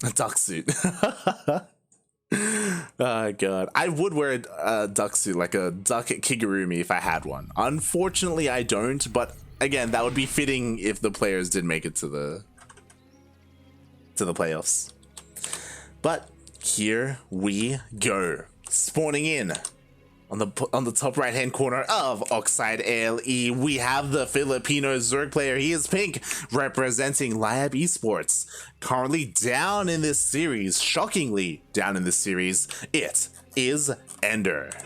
A duck suit. Oh god, I would wear a duck suit, like a duck kigurumi, if I had one. Unfortunately, I don't. But again, that would be fitting if the players did make it to the playoffs. But here we go, spawning in on the top right hand corner of Oxide ALE. We have the Filipino Zerg player. He is pink, representing Liab Esports. Currently down in this series, shockingly down in this series, it is EnDerr.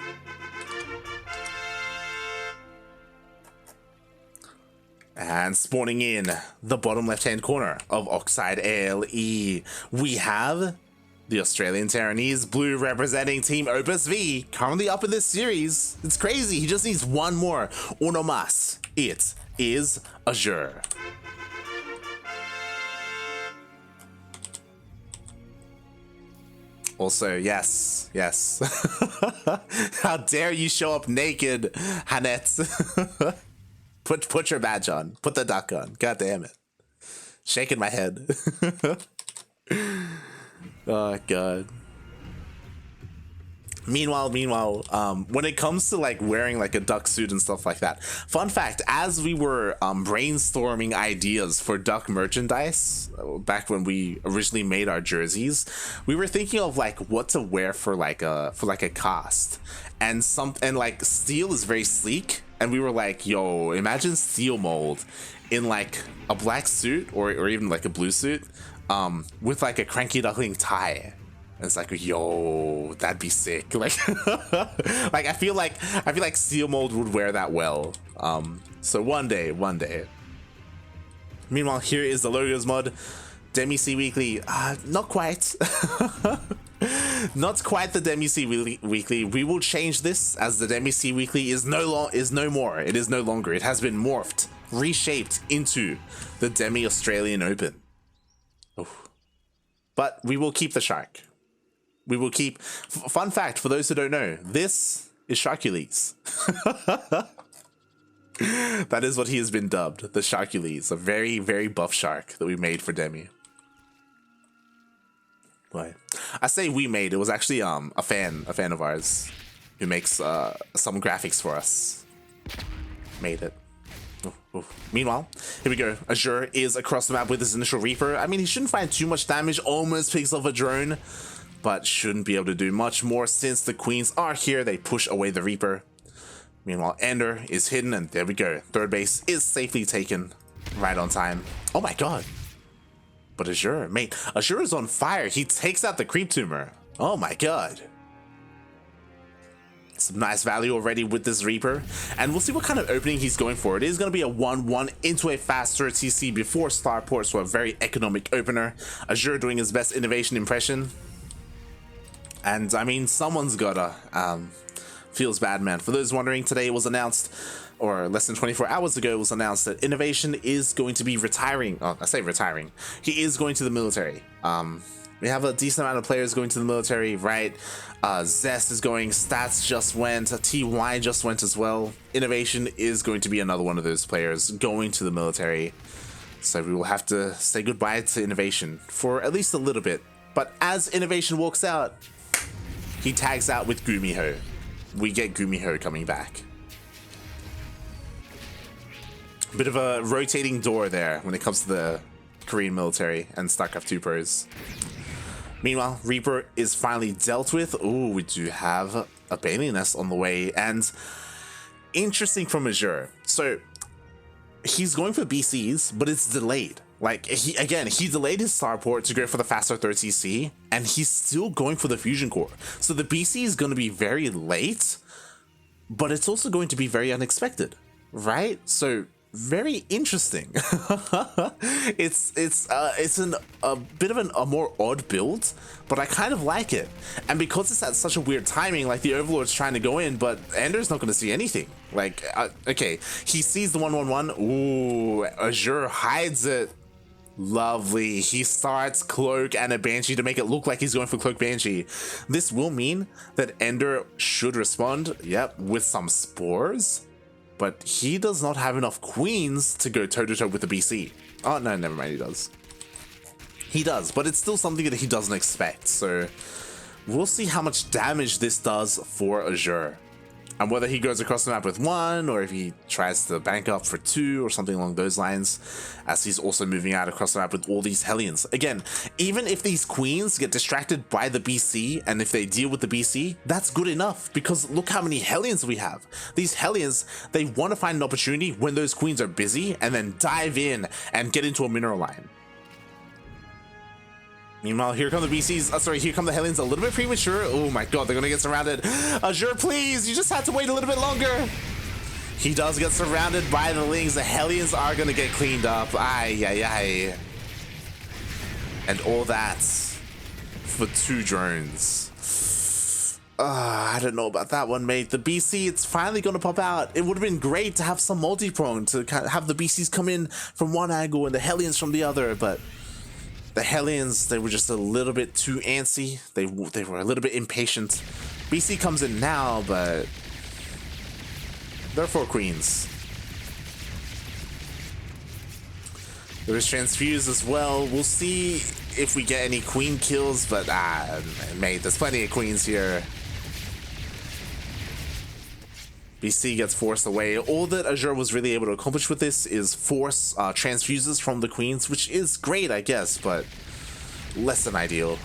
And spawning in the bottom left hand corner of Oxide ALE, we have the Australian Terranese blue, representing Team Opus V, currently up in this series. It's crazy. He just needs one more. Uno mas. It is Azure. Also, yes. How dare you show up naked, Hanette. Put your badge on. Put the duck on. God damn it. Shaking my head. Oh god. Meanwhile, when it comes to like wearing like a duck suit and stuff like that, fun fact, as we were brainstorming ideas for duck merchandise back when we originally made our jerseys, we were thinking of like what to wear for like a cast, and like steel is very sleek, and we were like, yo, imagine steel mold in like a black suit or even like a blue suit with like a Cranky Duckling tie. And it's like, yo, that'd be sick. Like like I feel like steel mold would wear that well. So one day. Meanwhile, here is the logos mod. Demi Weekly, not quite. Not quite the Demi Weekly. We will change this, as the Demi Weekly is no more. It is no longer. It has been morphed, reshaped into the Demi Australian Open. Oof. But we will keep the shark. We will keep. Fun fact for those who don't know, this is Sharkules. That is what he has been dubbed, the Sharkules, a very, very buff shark that we made for Demi. Why? I say we made. It was actually a fan of ours who makes some graphics for us. Made it. Meanwhile, here we go. Azure is across the map with his initial Reaper. I mean, he shouldn't find too much damage. Almost picks off a drone, but shouldn't be able to do much more since the Queens are here. They push away the Reaper. Meanwhile, EnDerr is hidden, and there we go. Third base is safely taken right on time. Oh my god. But Azure, mate, Azure is on fire. He takes out the creep tumor. Oh my god. Some nice value already with this Reaper, and we'll see what kind of opening he's going for. It is going to be a 1-1 into a faster TC before Starport, so a very economic opener. Azure doing his best innovation impression. And I mean, someone's gotta. Feels bad, man. For those wondering, today it was announced, or less than 24 hours ago, it was announced that Innovation is going to be retiring. Oh, I say retiring. He is going to the military. We have a decent amount of players going to the military, right? Zest is going, Stats just went, TY just went as well. Innovation is going to be another one of those players going to the military. So we will have to say goodbye to Innovation for at least a little bit. But as Innovation walks out, he tags out with Gumiho. We get Gumiho coming back. Bit of a rotating door there when it comes to the Korean military and StarCraft 2 pros. Meanwhile, Reaper is finally dealt with. Ooh, we do have a Bailey Nest on the way, and interesting from Azure. So he's going for BCs, but it's delayed. Like, he delayed his Starport to go for the faster 30C, and he's still going for the Fusion Core. So the BC is going to be very late, but it's also going to be very unexpected, right? So very interesting. It's a bit of a more odd build, but I kind of like it. And because it's at such a weird timing, like the Overlord's trying to go in, but EnDerr's not going to see anything. Like, okay, he sees the 1-1-1. Ooh, Azure hides it. Lovely. He starts Cloak and a Banshee to make it look like he's going for Cloak Banshee. This will mean that EnDerr should respond, yep, with some Spores. But he does not have enough Queens to go toe-to-toe with the BC. Oh, no, never mind, he does. He does, but it's still something that he doesn't expect, so we'll see how much damage this does for Azure. And whether he goes across the map with 1, or if he tries to bank up for 2 or something along those lines, as he's also moving out across the map with all these Hellions. Again, even if these queens get distracted by the BC, and if they deal with the BC, that's good enough, because look how many Hellions we have. These Hellions, they want to find an opportunity when those queens are busy, and then dive in and get into a mineral line. Meanwhile, here come the BCs, here come the Hellions a little bit premature. Oh my god, they're gonna get surrounded. Azure, please, you just had to wait a little bit longer. He does get surrounded by the Lings. The Hellions are gonna get cleaned up. Ay, ay, ay. And all that for 2 drones. I don't know about that one, mate. The BC, it's finally gonna pop out. It would have been great to have some multi-prone, to have the BCs come in from one angle and the Hellions from the other, but the Hellions, they were just a little bit too antsy. They were a little bit impatient. BC comes in now, but they're 4 queens. There is Transfuse as well. We'll see if we get any queen kills, but mate, there's plenty of queens here. BC gets forced away. All that Azure was really able to accomplish with this is force transfuses from the queens, which is great, I guess, but less than ideal.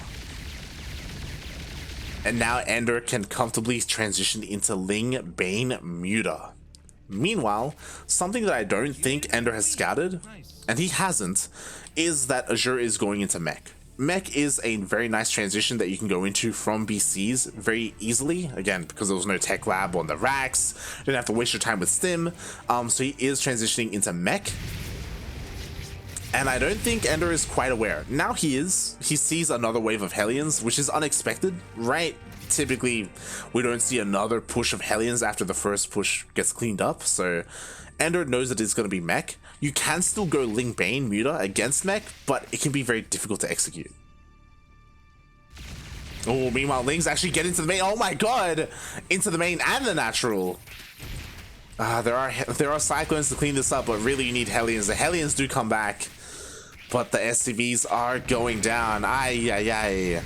And now EnDerr can comfortably transition into Ling Bane Muta. Meanwhile, something that I don't think EnDerr has scouted, and he hasn't, is that Azure is going into mech. Mech is a very nice transition that you can go into from BCs very easily, again, because there was no tech lab on the racks, didn't have to waste your time with stim, so he is transitioning into mech. And I don't think EnDerr is quite aware. Now he is. He sees another wave of Hellions, which is unexpected, right? Typically, we don't see another push of Hellions after the first push gets cleaned up, so EnDerr knows that it's going to be mech. You can still go Ling Bane Muta against mech, but it can be very difficult to execute. Oh, meanwhile, Lings actually get into the main. Oh my god! Into the main and the natural. There are Cyclones to clean this up, but really you need Hellions. The Hellions do come back, but the SCVs are going down. Ay, ay, ay.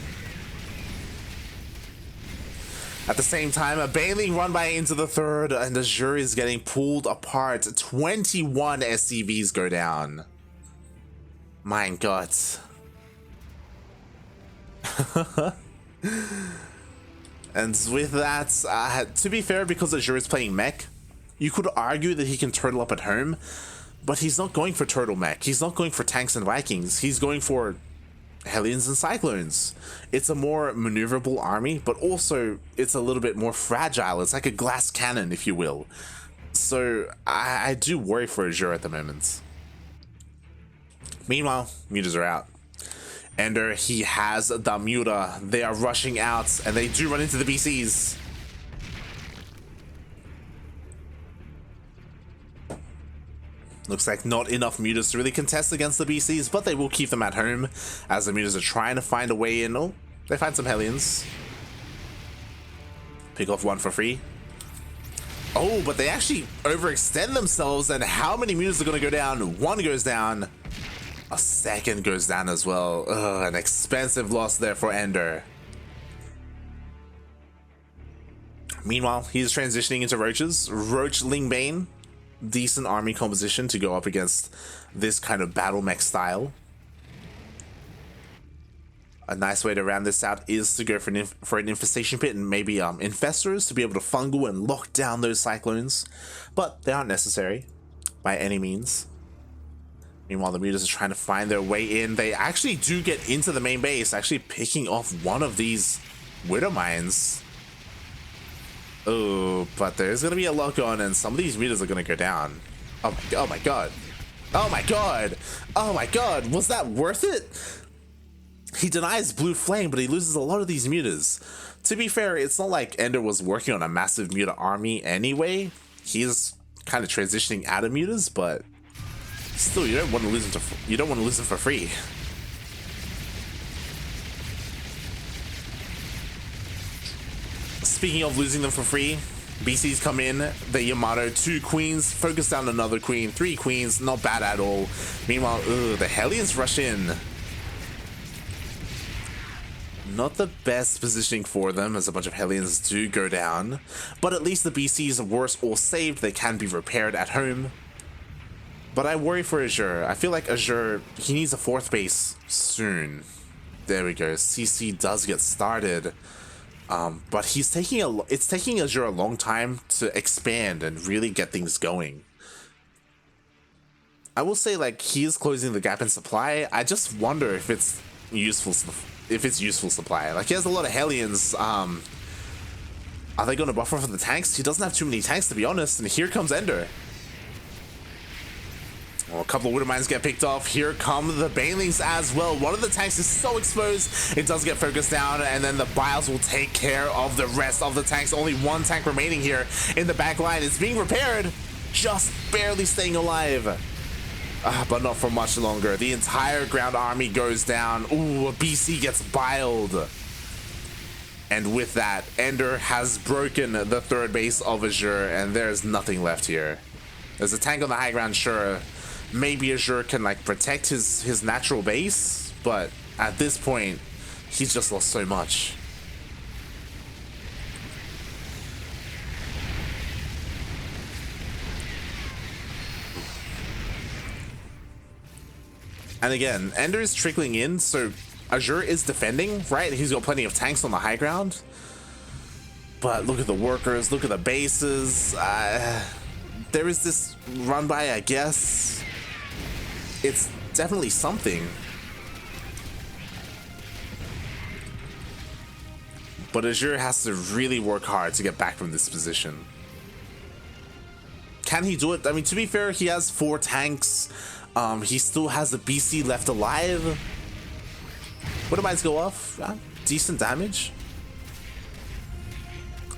At the same time, a Baneling run by into the 3rd, and Azure is getting pulled apart. 21 SCVs go down. My god. And with that, to be fair, because Azure is playing mech, you could argue that he can turtle up at home, but he's not going for turtle mech. He's not going for tanks and Vikings. He's going for Hellions and Cyclones. It's a more maneuverable army, but also it's a little bit more fragile. It's like a glass cannon, if you will. So I do worry for Azure at the moment. Meanwhile, mutas are out. EnDerr, he has the Muta. They are rushing out, and they do run into the BCs. Looks like not enough mutas to really contest against the BCs, but they will keep them at home as the mutas are trying to find a way in. Oh, they find some Hellions. Pick off 1 for free. Oh, but they actually overextend themselves, and how many mutas are going to go down? 1 goes down. A 2nd goes down as well. Ugh, an expensive loss there for EnDerr. Meanwhile, he's transitioning into Roaches. Roach Ling Bane. Decent army composition to go up against this kind of battle mech style. A nice way to round this out is to go for an infestation pit and maybe infestors to be able to fungal and lock down those Cyclones, but they aren't necessary by any means. Meanwhile, the mutas are trying to find their way in. They actually do get into the main base, actually picking off one of these Widow Mines. Oh, but there's gonna be a lock on, and some of these mutas are gonna go down. Oh my god. Oh my god. Oh my god. Was that worth it? He denies Blue Flame, but he loses a lot of these mutas. To be fair, it's not like EnDerr was working on a massive muta army anyway. He's kind of transitioning out of mutas, but still, you don't want to lose them for free. Speaking of losing them for free, BCs come in, the Yamato, 2 queens, focus down another queen, 3 queens, not bad at all. Meanwhile, the Hellions rush in. Not the best positioning for them, as a bunch of Hellions do go down, but at least the BCs are worse or saved. They can be repaired at home. But I worry for Azure. I feel like Azure, he needs a 4th base soon. There we go. CC does get started. But it's taking Azure a long time to expand and really get things going. I will say, like, he is closing the gap in supply. I just wonder if it's useful supply. Like, he has a lot of Hellions. Are they going to buffer for the tanks? He doesn't have too many tanks, to be honest. And here comes EnDerr. Well, a couple of Widow Mines get picked off. Here come the Banelings as well. One of the tanks is so exposed, it does get focused down, and then the Biles will take care of the rest of the tanks. Only one tank remaining here in the back line. It's being repaired, just barely staying alive. But not for much longer. The entire ground army goes down. Ooh, a BC gets biled. And with that, EnDerr has broken the 3rd base of Azure, and there's nothing left here. There's a tank on the high ground, sure. Maybe Azure can, like, protect his natural base, but at this point, he's just lost so much. And again, EnDerr is trickling in, so Azure is defending, right? He's got plenty of tanks on the high ground. But look at the workers, look at the bases. There is this run by, I guess. It's definitely something. But Azure has to really work hard to get back from this position. Can he do it? I mean, to be fair, he has 4 tanks. He still has a BC left alive. Widow Mines go off. Decent damage.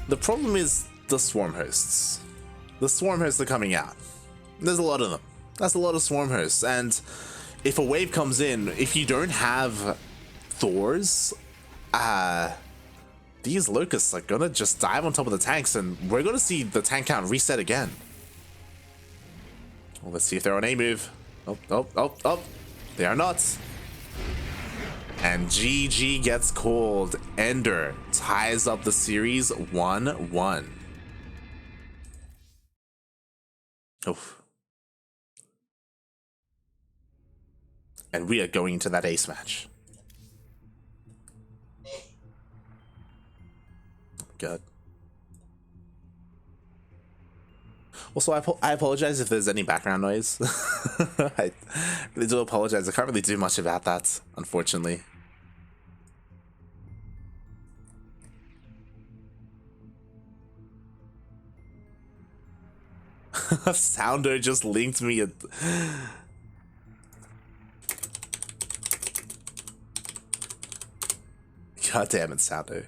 The problem is the Swarm Hosts. The Swarm Hosts are coming out. There's a lot of them. That's a lot of Swarm Hosts, and if a wave comes in, if you don't have Thors, these Locusts are gonna just dive on top of the tanks, and we're gonna see the tank count reset again. Well, let's see if they're on a move. Oh. They are not. And GG gets called. EnDerr ties up the series 1-1. Oof. And we are going into that ace match. God. Also, I apologize if there's any background noise. I really do apologize. I can't really do much about that, unfortunately. Sounder just linked me a... God damn it, Sounder.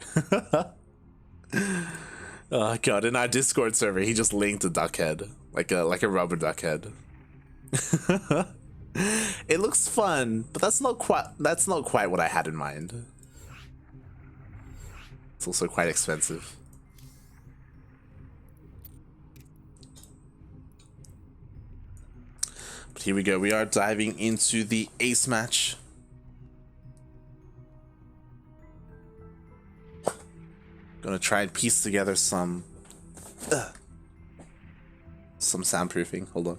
Oh god, in our Discord server, he just linked a duck head. Like a rubber duck head. It looks fun, but that's not quite what I had in mind. It's also quite expensive. But here we go, we are diving into the ace match. Gonna try and piece together some soundproofing. Hold on.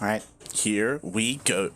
All right, here we go.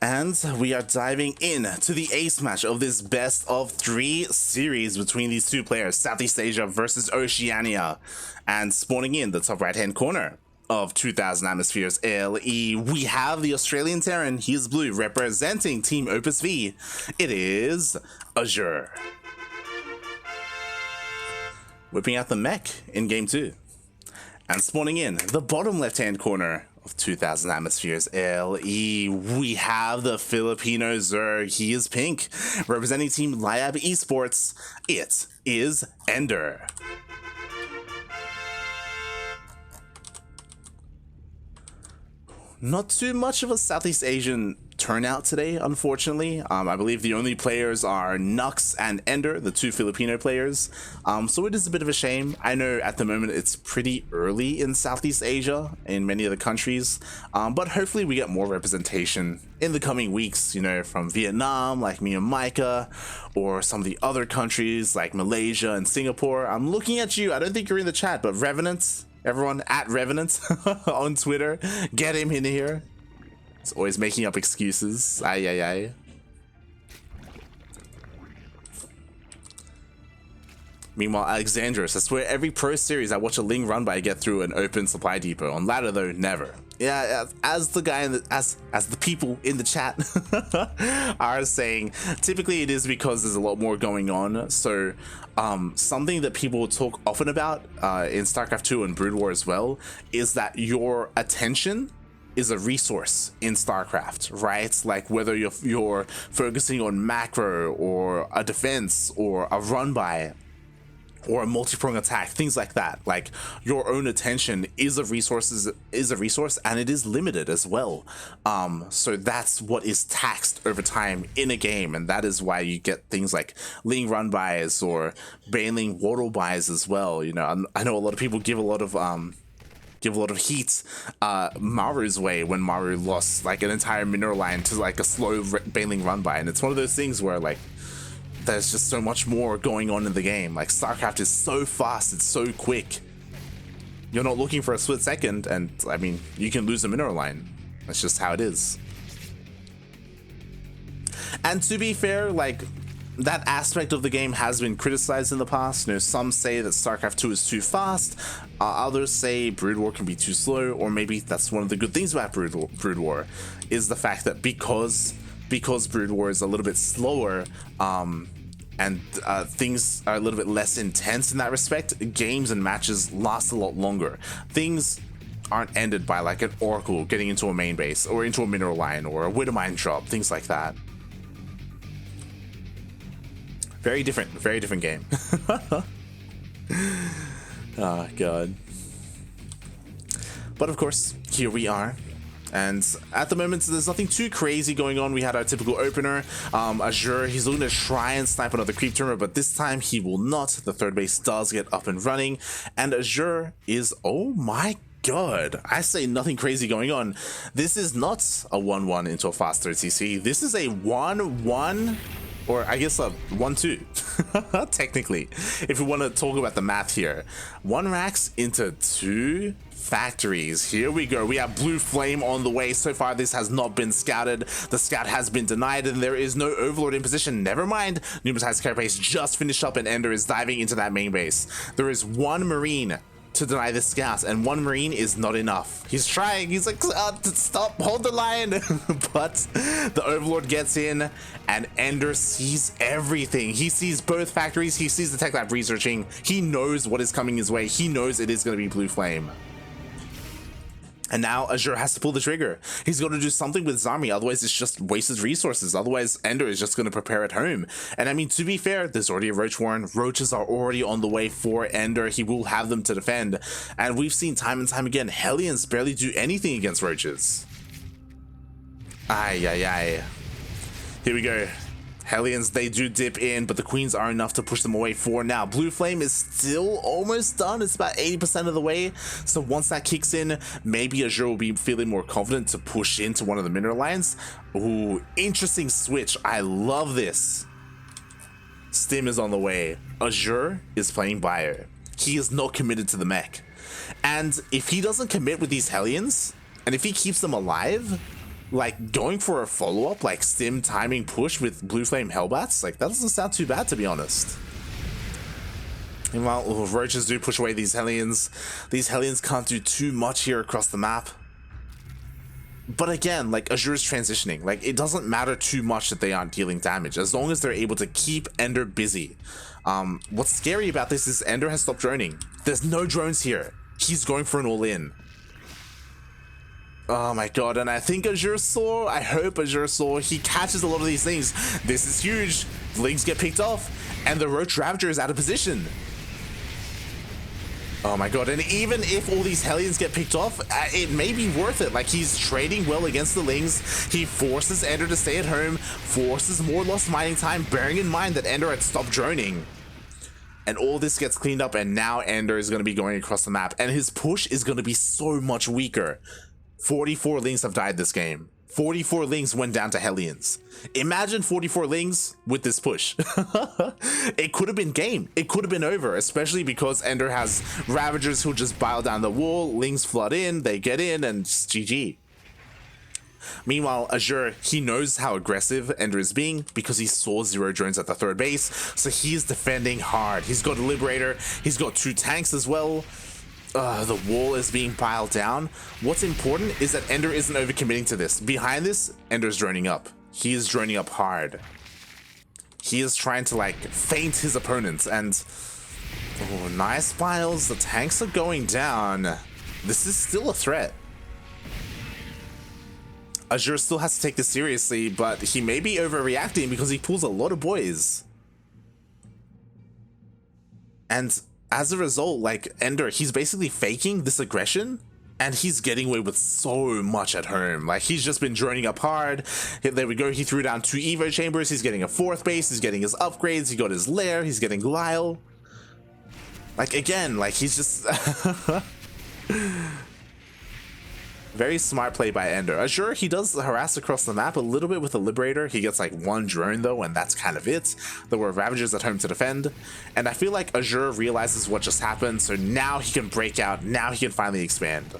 And we are diving in to the ace match of this best of 3 series between these two players, Southeast Asia versus Oceania. And spawning in the top right hand corner of 2000 Atmospheres LE, we have the Australian Terran. He is blue, representing Team Opus V. It is Azure. Whipping out the mech in game 2. And spawning in the bottom left hand corner of 2000 Atmospheres LE, we have the Filipino Zerg. He is pink, representing Team Liab Esports. It is EnDerr. Not too much of a Southeast Asian turnout today, unfortunately. I believe the only players are Nux and EnDerr, the two Filipino players. So it is a bit of a shame. I know at the moment it's pretty early in Southeast Asia in many of the countries, but hopefully we get more representation in the coming weeks, you know, from Vietnam, like me and Micah, or some of the other countries like Malaysia and Singapore. I'm looking at you. I don't think you're in the chat, but Revenant, everyone at Revenant on Twitter, get him in here. He's always making up excuses. Aye. Meanwhile, Alexandros, I swear every pro series I watch a Ling run by I get through an open supply depot. On ladder though, never. Yeah, as the guy in the, as the people in the chat are saying, typically it is because there's a lot more going on. So something that people talk often about in StarCraft 2 and Brood War as well is that your attention is a resource in StarCraft, right? Like whether you're focusing on macro or a defense or a run by or a multi-prong attack, things like that. Like your own attention is a resource, and it is limited as well. So that's what is taxed over time in a game, and that is why you get things like Ling run buys or Baneling Waddle buys as well. You know, I know a lot of people give a lot of heat Maru's way when Maru lost like an entire mineral line to like a slow Baneling run by, and it's one of those things where like there's just so much more going on in the game. Like StarCraft is so fast, it's so quick. You're not looking for a split second, and I mean, you can lose a mineral line. That's just how it is. And to be fair, like that aspect of the game has been criticized in the past. You know, some say that StarCraft 2 is too fast, others say Brood War can be too slow, or maybe that's one of the good things about Brood War is the fact that because Brood War is a little bit slower, and things are a little bit less intense in that respect, games and matches last a lot longer. Things aren't ended by like an Oracle getting into a main base or into a mineral line or a Widowmine drop, things like that. Very different game. Oh god. But of course, here we are. And at the moment, there's nothing too crazy going on. We had our typical opener. Azure, he's looking to try and snipe another creep tumor, but this time he will not. The third base does get up and running. And Azure is, oh my god, I say nothing crazy going on. This is not a 1-1 into a fast 3rd CC. This is a 1-1, or I guess a 1-2, technically, if we want to talk about the math here. 1 racks into 2 factories. Here we go. We have Blue Flame on the way. So far, this has not been scouted. The scout has been denied, and there is no Overlord in position. Never mind. Pneumatized Carapace just finished up, and EnDerr is diving into that main base. There is 1 Marine to deny the scout, and 1 Marine is not enough. He's trying. He's like, stop, hold the line. But the Overlord gets in, and EnDerr sees everything. He sees both factories. He sees the tech lab researching. He knows what is coming his way. He knows it is going to be Blue Flame. And now Azure has to pull the trigger. He's got to do something with Zami, otherwise it's just wasted resources. Otherwise, EnDerr is just going to prepare at home. And I mean, to be fair, there's already a Roach Warren. Roaches are already on the way for EnDerr. He will have them to defend. And we've seen time and time again, Hellions barely do anything against Roaches. Aye. Here we go. Hellions, they do dip in, but the Queens are enough to push them away for now. Blue Flame is still almost done. It's about 80% of the way. So once that kicks in, maybe Azure will be feeling more confident to push into one of the mineral lines. Ooh, interesting switch. I love this. Stim is on the way. Azure is playing Bio. He is not committed to the mech. And if he doesn't commit with these Hellions, and if he keeps them alive, like going for a follow-up, like stim timing push with Blue Flame Hellbats, like that doesn't sound too bad, to be honest. Meanwhile, Roaches do push away these Hellions. These Hellions can't do too much here across the map. But again, like Azure's transitioning, like it doesn't matter too much that they aren't dealing damage, as long as they're able to keep EnDerr busy. What's scary about this is EnDerr has stopped droning. There's no drones here. He's going for an all-in. Oh my god, and I think Azure saw, I hope Azure saw, he catches a lot of these things. This is huge. The Lings get picked off, and the Roach Ravager is out of position. Oh my god, and even if all these Hellions get picked off, it may be worth it. Like, he's trading well against the Lings. He forces EnDerr to stay at home, forces more lost mining time, bearing in mind that EnDerr had stopped droning. And all this gets cleaned up, and now EnDerr is going to be going across the map, and his push is going to be so much weaker. 44 Lings have died this game. 44 Lings went down to Hellions. Imagine 44 Lings with this push. It could have been game. It could have been over, especially because EnDerr has Ravagers who just bile down the wall, Lings flood in, they get in, and just GG. Meanwhile, Azure, he knows how aggressive EnDerr is being because he saw 0 drones at the third base, so he's defending hard. He's got a Liberator, he's got 2 tanks as well. The wall is being piled down. What's important is that EnDerr isn't overcommitting to this. Behind this, EnDerr's droning up. He is droning up hard. He is trying to like feint his opponents, and oh, nice piles. The tanks are going down. This is still a threat. Azure still has to take this seriously, but he may be overreacting because he pulls a lot of boys. And as a result, like EnDerr, he's basically faking this aggression, and he's getting away with so much at home. Like, he's just been droning up hard. There we go, he threw down 2 Evo chambers, he's getting a 4th base, he's getting his upgrades, he got his lair, he's getting Lyle. Like, again, like, he's just... Very smart play by EnDerr. Azure, he does harass across the map a little bit with the Liberator. He gets like 1 drone though, and that's kind of it. There were Ravagers at home to defend, and I feel like Azure realizes what just happened, so now he can break out, now he can finally expand.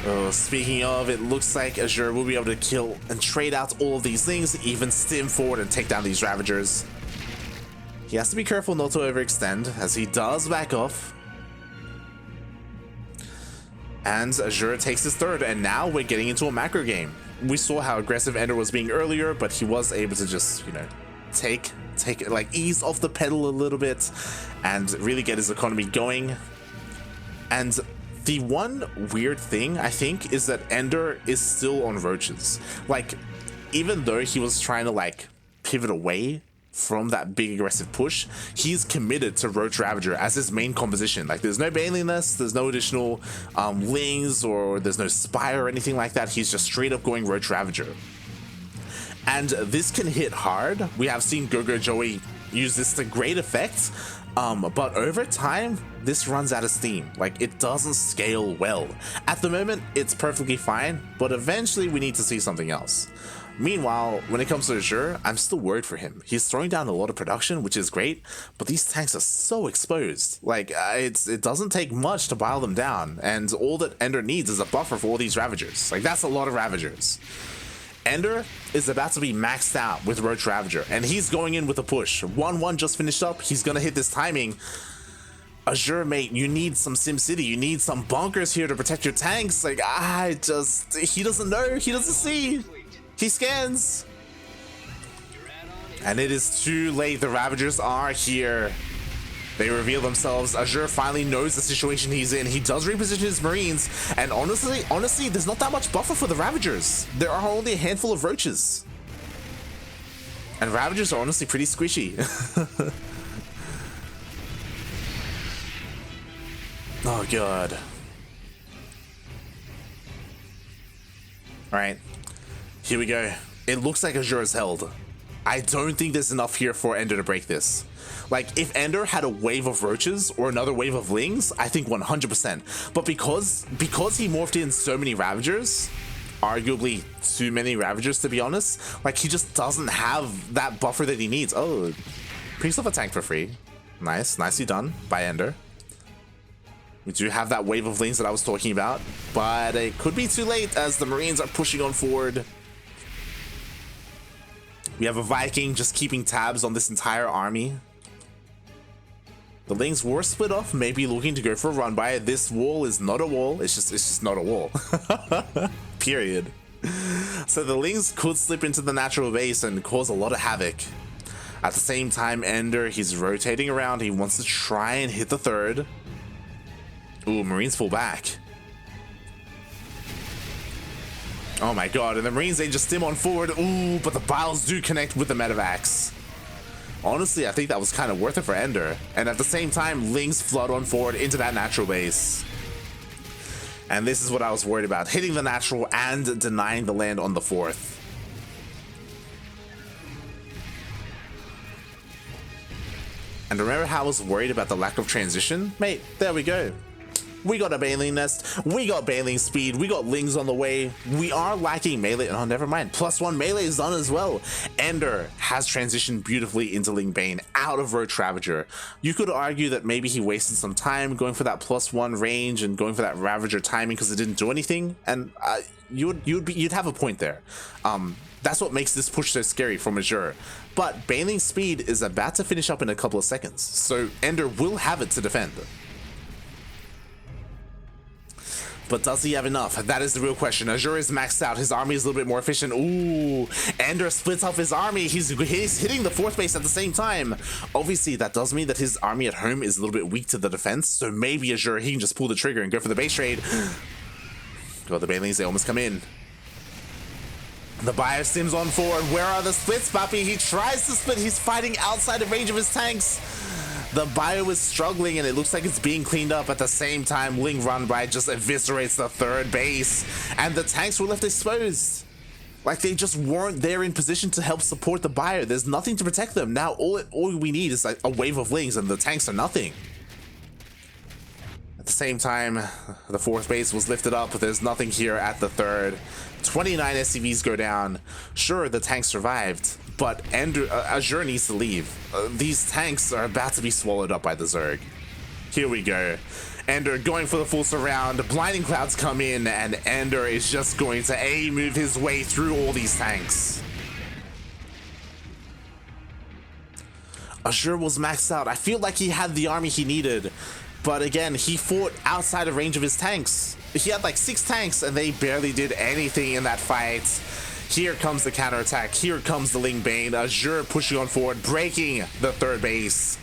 Oh, speaking of, it looks like Azure will be able to kill and trade out all of these things, even stim forward and take down these Ravagers. He has to be careful not to overextend, as he does back off. And Azure takes his 3rd, and now we're getting into a macro game. We saw how aggressive EnDerr was being earlier, but he was able to just, you know, like ease off the pedal a little bit and really get his economy going. And the one weird thing, I think, is that EnDerr is still on Roaches. Like, even though he was trying to, like, pivot away from that big aggressive push, he's committed to Roach Ravager as his main composition. Like, there's no Baneliness, there's no additional Lings, or there's no Spire or anything like that. He's just straight up going Roach Ravager. And this can hit hard. We have seen Gogo Joey use this to great effect, but over time, this runs out of steam. Like, it doesn't scale well. At the moment, it's perfectly fine, but eventually we need to see something else. Meanwhile, when it comes to Azure, I'm still worried for him. He's throwing down a lot of production, which is great, but these tanks are so exposed. Like, it doesn't take much to bile them down, and all that EnDerr needs is a buffer for all these Ravagers. Like, that's a lot of Ravagers. EnDerr is about to be maxed out with Roach Ravager, and he's going in with a push. 1-1 just finished up, he's gonna hit this timing. Azure, mate, you need some SimCity, you need some bunkers here to protect your tanks. Like, he doesn't know, he doesn't see. He scans, and it is too late. The Ravagers are here. They reveal themselves. Azure finally knows the situation he's in. He does reposition his Marines, and honestly, there's not that much buffer for the Ravagers. There are only a handful of Roaches, and Ravagers are honestly pretty squishy. Oh god. All right. Here we go. It looks like Azure is held. I don't think there's enough here for EnDerr to break this. Like, if EnDerr had a wave of Roaches or another wave of Lings, I think 100%. But because he morphed in so many Ravagers, arguably too many Ravagers to be honest, like, he just doesn't have that buffer that he needs. Oh, picks off a tank for free. Nice, nicely done by EnDerr. We do have that wave of lanes that I was talking about, but it could be too late as the Marines are pushing on forward. We have a Viking just keeping tabs on this entire army. The Lings were split off, maybe looking to go for a run by. This wall is not a wall. It's just not a wall. Period. So the Lings could slip into the natural base and cause a lot of havoc. At the same time, EnDerr, he's rotating around. He wants to try and hit the third. Ooh, Marines fall back. Oh my god, and the Marines, they just stim on forward. Ooh, but the Biles do connect with the Medivacs. Honestly, I think that was kind of worth it for EnDerr. And at the same time, Lings flood on forward into that natural base. And this is what I was worried about, hitting the natural and denying the land on the fourth. And remember how I was worried about the lack of transition? Mate, there we go. We got a Baneling nest, we got Baneling speed, we got Lings on the way. We are lacking melee. Oh, never mind. +1 melee is done as well. EnDerr has transitioned beautifully into Ling Bane out of Roach Ravager. You could argue that maybe he wasted some time going for that +1 range and going for that Ravager timing because it didn't do anything, and you'd have a point there. That's what makes this push so scary from Azure. But Baneling speed is about to finish up in a couple of seconds, so EnDerr will have it to defend. But does he have enough? That is the real question. Azure is maxed out. His army is a little bit more efficient. Ooh, EnDerr splits off his army. He's hitting the fourth base at the same time. Obviously, that does mean that his army at home is a little bit weak to the defense. So maybe Azure, he can just pull the trigger and go for the base trade. Well, the Banelings, they almost come in. The Bio stims on forward. Where are the splits, Papi? He tries to split. He's fighting outside of range of his tanks. The Bio is struggling and it looks like it's being cleaned up. At the same time, Ling Runby just eviscerates the third base and the tanks were left exposed. Like they just weren't there in position to help support the Bio. There's nothing to protect them. Now all we need is like a wave of Lings and the tanks are nothing. At the same time, the fourth base was lifted up, but there's nothing here at the third. 29 SCVs go down. Sure, the tanks survived, but Azure needs to leave. These tanks are about to be swallowed up by the Zerg. Here we go. EnDerr going for the full surround. Blinding Clouds come in, and EnDerr is just going to move his way through all these tanks. Azure was maxed out. I feel like he had the army he needed, but again, he fought outside of range of his tanks. He had like 6 tanks and they barely did anything in that fight. Here comes the counterattack. Here comes the Ling Bane. Azure pushing on forward, breaking the third base.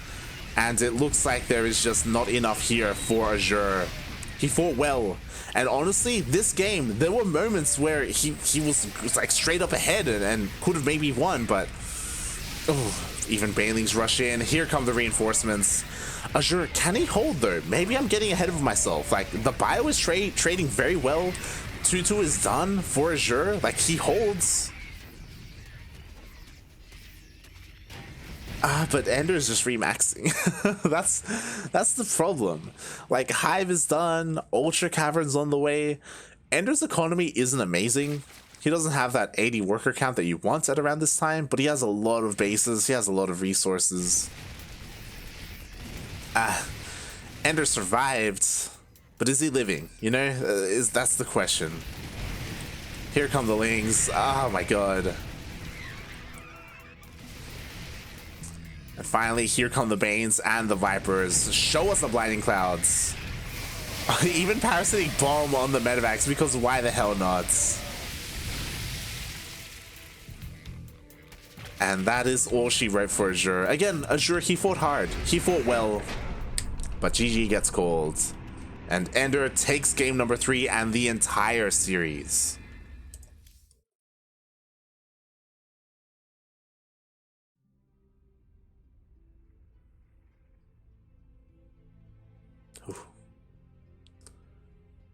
And it looks like there is just not enough here for Azure. He fought well. And honestly, this game, there were moments where he was like straight up ahead and could have maybe won, but even Banelings rush in. Here come the reinforcements. Azure, can he hold though? Maybe I'm getting ahead of myself. Like the Bio is trading very well. 2-2 is done for Azure. Like he holds. But EnDerr is just remaxing. that's the problem. Like Hive is done. Ultra Cavern's on the way. EnDerr's economy isn't amazing. He doesn't have that 80 worker count that you want at around this time, but he has a lot of bases. He has a lot of resources. EnDerr survived, but is he living? You know, that's the question. Here come the Lings. Oh my god. And finally, here come the Banes and the Vipers. Show us the Blinding Clouds. Even Parasitic Bomb on the Medivacs, because why the hell not? And that is all she wrote for Azure. Again, Azure, he fought hard. He fought well. But GG gets called. And EnDerr takes game number 3 and the entire series.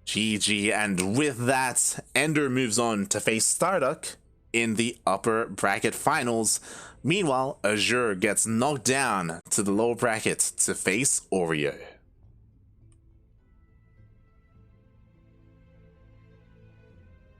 GG, and with that, EnDerr moves on to face Starduck in the upper bracket finals. Meanwhile, Azure gets knocked down to the lower bracket to face Oreo.